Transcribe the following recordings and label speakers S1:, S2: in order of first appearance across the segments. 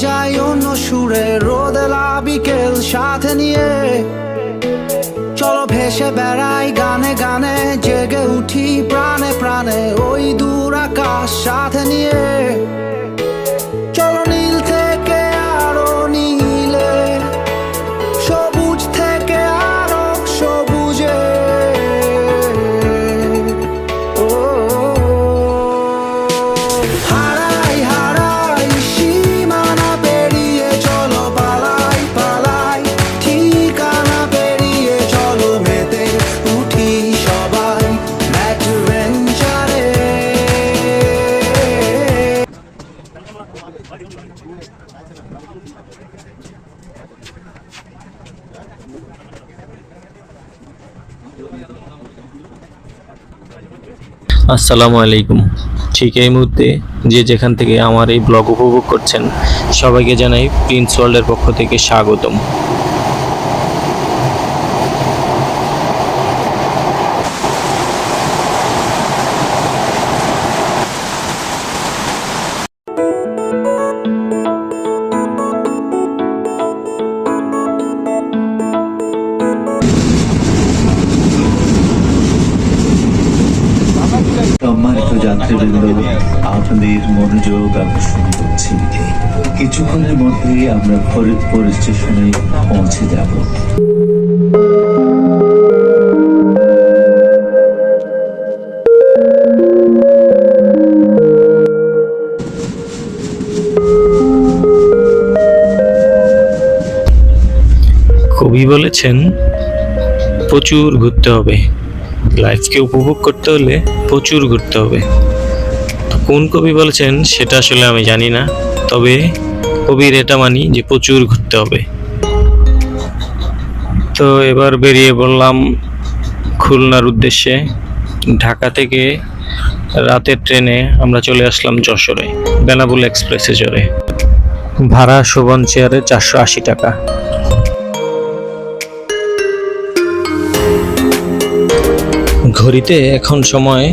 S1: যাই অন্য সুরে, রোদেলা বিকেল সাথে নিয়ে। চলো ভেসে বেড়াই গানে গানে, জেগে উঠি প্রাণে প্রাণে ওই দূর আকাশ সাথে নিয়ে। চলো নীল থেকে আরো নীলে, সবুজ থেকে আরো সবুজে। হারাই হারাই সীমানা পেরিয়ে, চলো পালাই পালাই ঠিকানা পেরিয়ে। চলো মেতে উঠি সবাই অ্যাডভেঞ্চারে।
S2: আসসালামু আলাইকুম। ঠিক এই মুহূর্তে যে যেখান থেকে আমার এই ব্লগ উপভোগ করছেন, সবাইকে জানাই প্রিন্স ওয়ার্ল্ডের পক্ষ থেকে স্বাগতম।
S3: সম্মানিত যাত্রীবৃন্দ, আপনাদের মনোযোগ আকর্ষণ করছি। কিছুক্ষণের মধ্যেই আমরা ফরিদপুর স্টেশনে পৌঁছে যাব।
S2: কবি বলেছেন প্রচুর ঘুরতে হবে, লাইফকে উপভোগ করতে হলে প্রচুর ঘুরতে হবে। তো কোন কবি বলেছেন সেটা আসলে আমি জানি না, তবে কবির এটা মানি যে প্রচুর ঘুরতে হবে। তো এবার বেরিয়ে পড়লাম খুলনার উদ্দেশ্যে। ঢাকা থেকে রাতের ট্রেনে আমরা চলে আসলাম যশোরে, বেনাপোল এক্সপ্রেসে চড়ে। ভাড়া শোভন চেয়ারে 480 টাকা। ঘড়িতে এখন সময়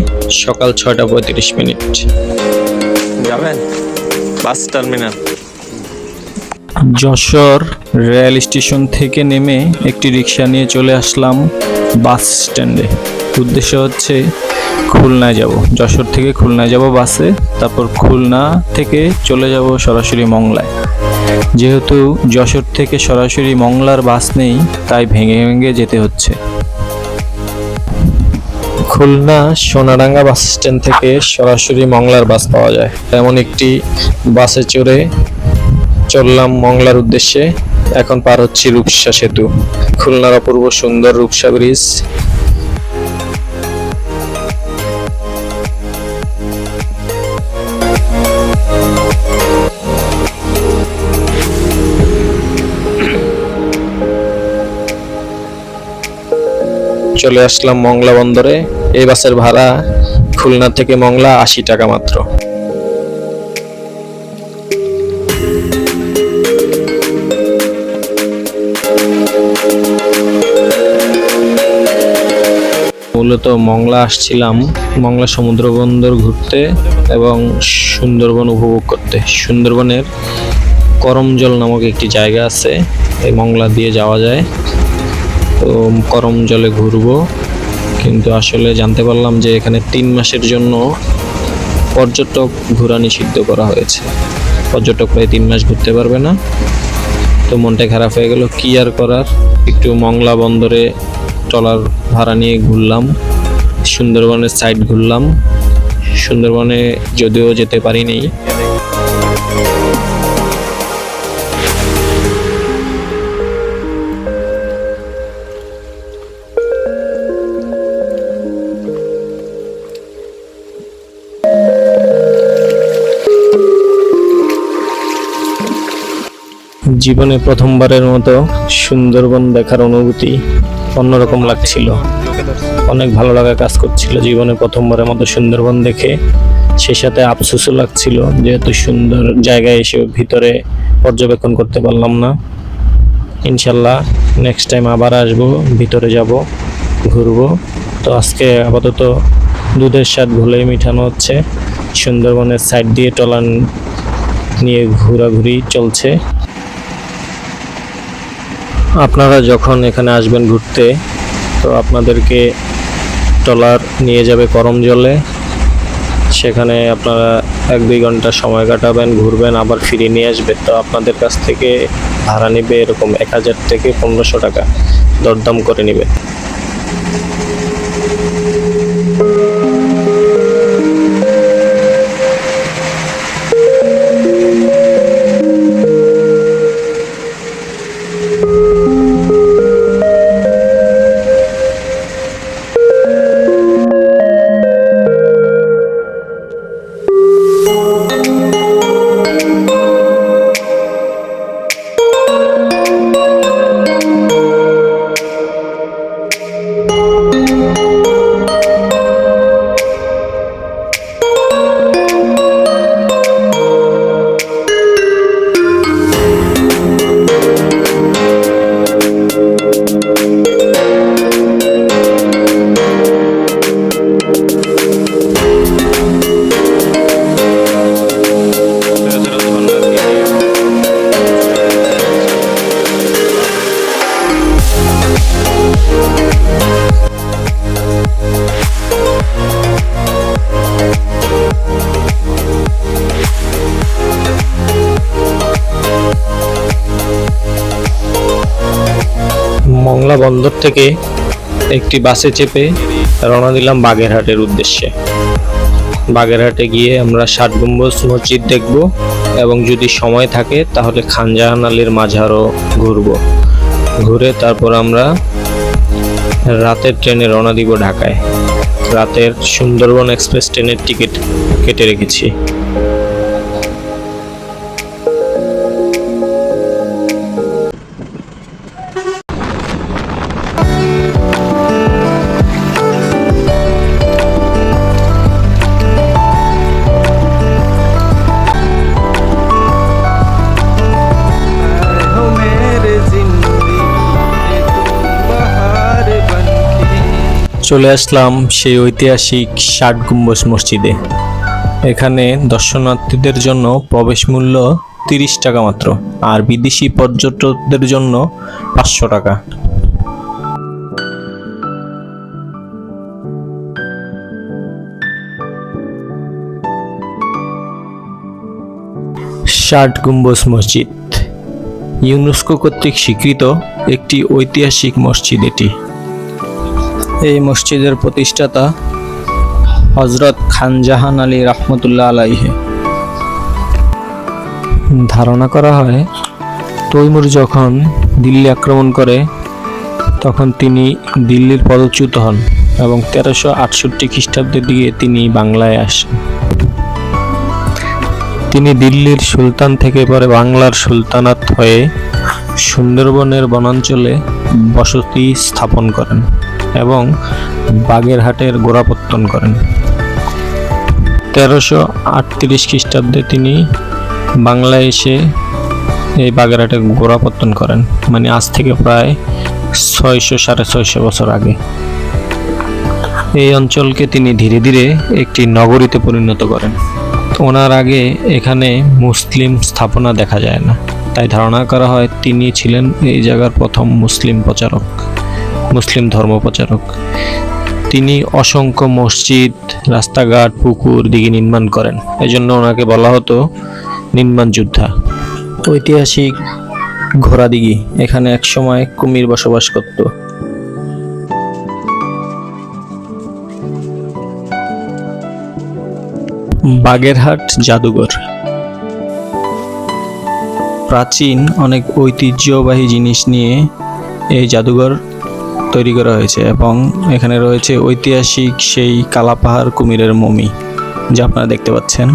S2: সকাল 6:35। যাবেন bus terminal. Jessore rail station থেকে নেমে একটি রিক্সা নিয়ে চলে আসলাম বাস স্ট্যান্ডে। উদ্দেশ্য হচ্ছে খুলনায় যাব, যশোর থেকে খুলনায় যাব বাসে, তারপর খুলনা থেকে চলে যাব সরাসরি মংলায়। যেহেতু যশোর থেকে সরাসরি মংলার বাস নেই, তাই ভেঙে ভেঙে যেতে হচ্ছে। খুলনা সোনাডাঙ্গা বাস স্ট্যান্ড থেকে সরাসরি মংলার বাস পাওয়া যায়, এমন একটি বাসে চড়ে চললাম মংলার উদ্দেশ্যে। এখন পার হচ্ছি রূপসা সেতু, খুলনার অপূর্ব সুন্দর রূপসা ব্রিজ। চলে আসলাম মংলা বন্দরে। এই বাসের ভাড়া খুলনা থেকে মংলা 80 টাকা মাত্র। মূলত মংলা আসছিলাম মংলা সমুদ্র বন্দর ঘুরতে এবং সুন্দরবন উপভোগ করতে। সুন্দরবনের করমজল নামক একটি জায়গা আছে, এই মংলা দিয়ে যাওয়া যায়। তো করমজলে ঘুরবো, কিন্তু আসলে জানতে পারলাম যে এখানে 3 মাসের জন্য পর্যটক ঘোরা নিষিদ্ধ করা হয়েছে। পর্যটক প্রায় 3 মাস ঘুরতে পারবে না। তো মনটা খারাপ হয়ে গেল, কি আর করার। একটু মংলা বন্দরে ট্রলার ভাড়া নিয়ে ঘুরলাম, সুন্দরবনের সাইড ঘুরলাম। সুন্দরবনে যদিও যেতে পারিনি। জীবনে প্রথমবারের মতো সুন্দরবন দেখার অনুভূতি অন্যরকম লাগছিল, অনেক ভালো লাগা কাজ করছিল। জীবনে প্রথমবারের মতো সুন্দরবন দেখে সেই সাথে আফসোসও লাগছিল, যেহেতু সুন্দর জায়গায় এসে ভিতরে পর্যবেক্ষণ করতে পারলাম না। ইনশাল্লাহ নেক্সট টাইম আবার আসবো, ভিতরে যাব, ঘুরবো। তো আজকে আপাতত দুধের স্বাদ ঘোলেই মিঠানো হচ্ছে। সুন্দরবনের সাইড দিয়ে ট্রলার নিয়ে ঘোরাঘুরি চলছে। আপনারা যখন এখানে আসবেন ঘুরতে, তো আপনাদেরকে ট্রলার নিয়ে যাবে করমজলে। সেখানে আপনারা 1-2 ঘন্টা সময় কাটাবেন, ঘুরবেন, আবার ফিরে নিয়ে আসবেন। তো আপনাদের কাছ থেকে ভাড়া নেবে এরকম 1000 থেকে 1500 টাকা, দরদাম করে নেবে। মংলা বন্দর থেকে একটি বাসে চেপে রওনা দিলাম বাগেরহাটের উদ্দেশ্যে। বাগেরহাটে গিয়ে আমরা 7 গম্বুজ মসজিদ দেখব এবং যদি সময় থাকে তাহলে খান জাহান আলীর মাজারও ঘুরব। ঘুরে তারপর আমরা রাতের ট্রেনে রওনা দিব ঢাকায়। রাতের সুন্দরবন এক্সপ্রেস ট্রেনের টিকিট কেটে রেখেছি। চলে আসলাম সেই ঐতিহাসিক 7 গম্বুজ মসজিদে। এখানে দর্শনার্থীদের জন্য প্রবেশ মূল্য 30 টাকা মাত্র, আর বিদেশি পর্যটকদের জন্য 500 টাকা। ষাট গম্বুজ মসজিদ ইউনেস্কো কর্তৃক স্বীকৃত একটি ঐতিহাসিক মসজিদ এটি। এই মসজিদের প্রতিষ্ঠাতা হযরত খান জাহান আলী রাহমাতুল্লাহ আলাইহি। ধারণা করা হয় তৈমুর যখন দিল্লি আক্রমণ করে তখন তিনি দিল্লির পদচ্যুত হন এবং 1368 খ্রিস্টাব্দের দিকে তিনি বাংলায় আসেন। তিনি দিল্লির সুলতান থেকে পরে বাংলার সুলতানাত হয়ে সুন্দরবনের বনাঞ্চলে বসতি স্থাপন করেন এবং বাগেরহাটের গোড়াপত্তন করেন। 1338 খ্রিস্টাব্দে তিনি বাংলায় এসে এই বাগেরহাটে গোড়াপত্তন করেন, মানে আজ থেকে প্রায় 600-650 বছর আগে। এই অঞ্চলকে তিনি ধীরে ধীরে একটি নগরীতে পরিণত করেন। ওনার আগে এখানে মুসলিম স্থাপনা দেখা যায় না, তাই ধারণা করা হয় তিনি ছিলেন এই জায়গার প্রথম মুসলিম প্রচারক, মুসলিম ধর্ম প্রচারক। তিনি অসংখ্য মসজিদ, রাস্তাঘাট, পুকুর, দিঘি নির্মাণ করেন। এজন্য ওনাকে বলা হতো নির্মাণ যোদ্ধা। ঐতিহাসিক ঘোড়া দিঘি, এখানে একসময় কুমির বসবাস করত। বাগেরহাট জাদুঘর প্রাচীন অনেক ঐতিহ্যবাহী জিনিস নিয়ে এই জাদুঘর তৈরি করা হয়েছে এবং এখানে রয়েছে ঐতিহাসিক সেই কালাপাহাড় কুমিরের মমি, যা আপনারা দেখতে পাচ্ছেন।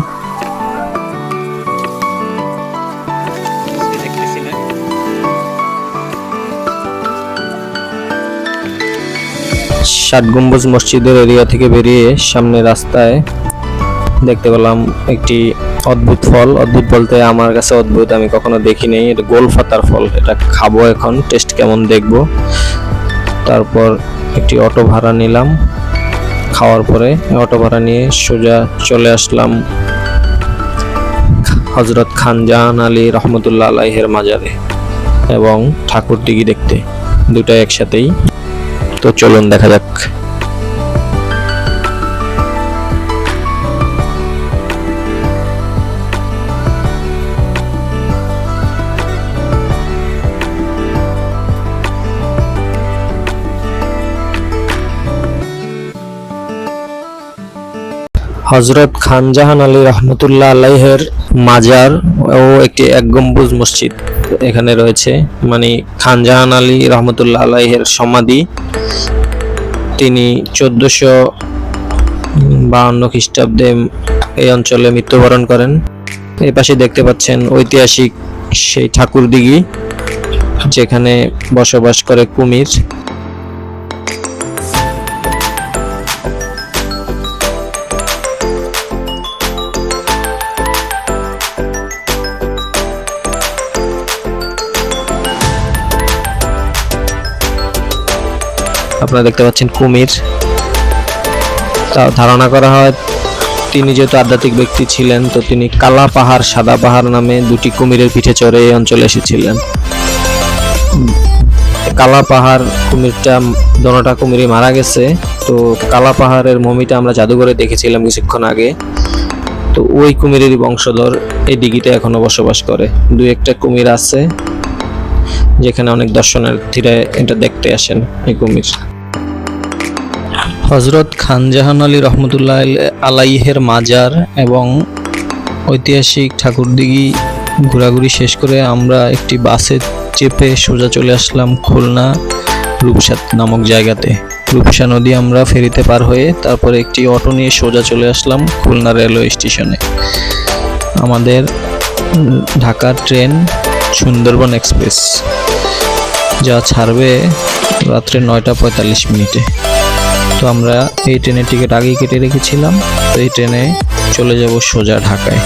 S2: ষাট গম্বুজ মসজিদের এরিয়া থেকে বেরিয়ে সামনে রাস্তায় দেখতে পেলাম একটি অদ্ভুত ফল। অদ্ভুত বলতে আমার কাছে অদ্ভুত, আমি কখনো দেখিনি। এটা গোলপাতার ফল। এটা খাবো এখন, টেস্ট কেমন দেখবো। তারপর একটি অটো ভাড়া নিলাম। খাওয়ার পরে অটো ভাড়া নিয়ে সোজা চলে আসলাম হযরত খানজাহান আলী রহমতুল্লাহ আলাইহের মাজারে এবং ঠাকুরদিঘি দেখতে, দুটাই একসাথেই। তো চলুন দেখা যাক। হযরত খানজাহান আলী রহমতুল্লাহ আলাইহের মাজার ও একটি এক গম্বুজ মসজিদ এখানে রয়েছে। মানে খানজাহান আলী রহমতুল্লাহ আলাইহের সমাধি, তিনি 1452 খ্রিস্টাব্দে এই অঞ্চলে মৃত্যুবরণ করেন। এই পাশে দেখতে পাচ্ছেন ঐতিহাসিক সেই ঠাকুরদিঘি, যেখানে বসবাস করে কুমির। আপনারা দেখতে পাচ্ছেন কুমির। ধারণা করা হয় তিনি যেহেতু আধ্যাত্মিক ব্যক্তি ছিলেন, তো তিনি কালা পাহাড় সাদা পাহাড় নামে দুটি কুমিরের পিঠে চড়ে এই অঞ্চলে এসেছিলেন। কালা পাহাড় কুমিরটা, দোনোটা কুমিরই মারা গেছে। তো কালা পাহাড়ের মমিটা আমরা জাদুঘরে দেখেছিলাম কিছুক্ষণ আগে। তো ওই কুমিরেরই বংশধর এই দিঘিতে এখনো বসবাস করে। দুই একটা কুমির আছে যেখানে অনেক দর্শনার্থীরা এটা দেখতে আসেন এই কুমির। হযরত খানজাহান আলী রহমতুল্লাহ আলাইহের মাজার এবং ঐতিহাসিক ঠাকুরদিঘি ঘোরাঘুরি শেষ করে আমরা একটি বাসে চেপে সোজা চলে আসলাম খুলনা রূপসা নামক জায়গাতে। রূপসা নদী আমরা ফেরিতে পার হয়ে তারপরে একটি অটো নিয়ে সোজা চলে আসলাম খুলনা রেলওয়ে স্টেশনে। আমাদের ঢাকার ট্রেন সুন্দরবন এক্সপ্রেস, যা ছাড়বে রাত্রে 9:45। তো আমরা এই ট্রেনের টিকিট আগেই কেটে রেখেছিলাম। তো এই ট্রেনে চলে যাব সোজা ঢাকায়।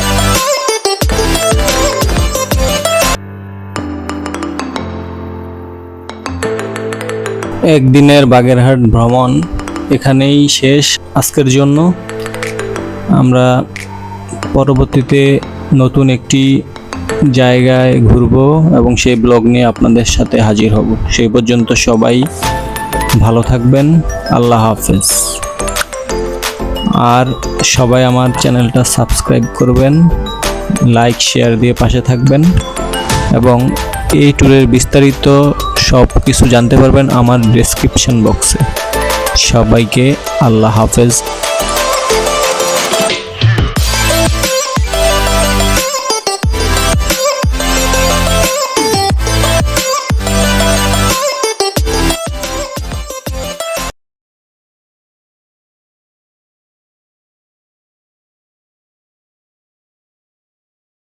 S2: একদিনের বাগেরহাট ভ্রমণ এখানেই শেষ আজকের জন্য। আমরা পরবর্তীতে নতুন একটি জায়গায় ঘুরবো এবং সেই ব্লগ নিয়ে আপনাদের সাথে হাজির হব। সেই পর্যন্ত সবাই ভালো থাকবেন। আল্লাহ হাফেজ। আর সবাই আমার চ্যানেলটা সাবস্ক্রাইব করবেন, লাইক শেয়ার দিয়ে পাশে থাকবেন এবং এই ট্যুরের বিস্তারিত সব কিছু জানতে পারবেন আমার ডেসক্রিপশন বক্সে। সবাইকে আল্লাহ হাফেজ।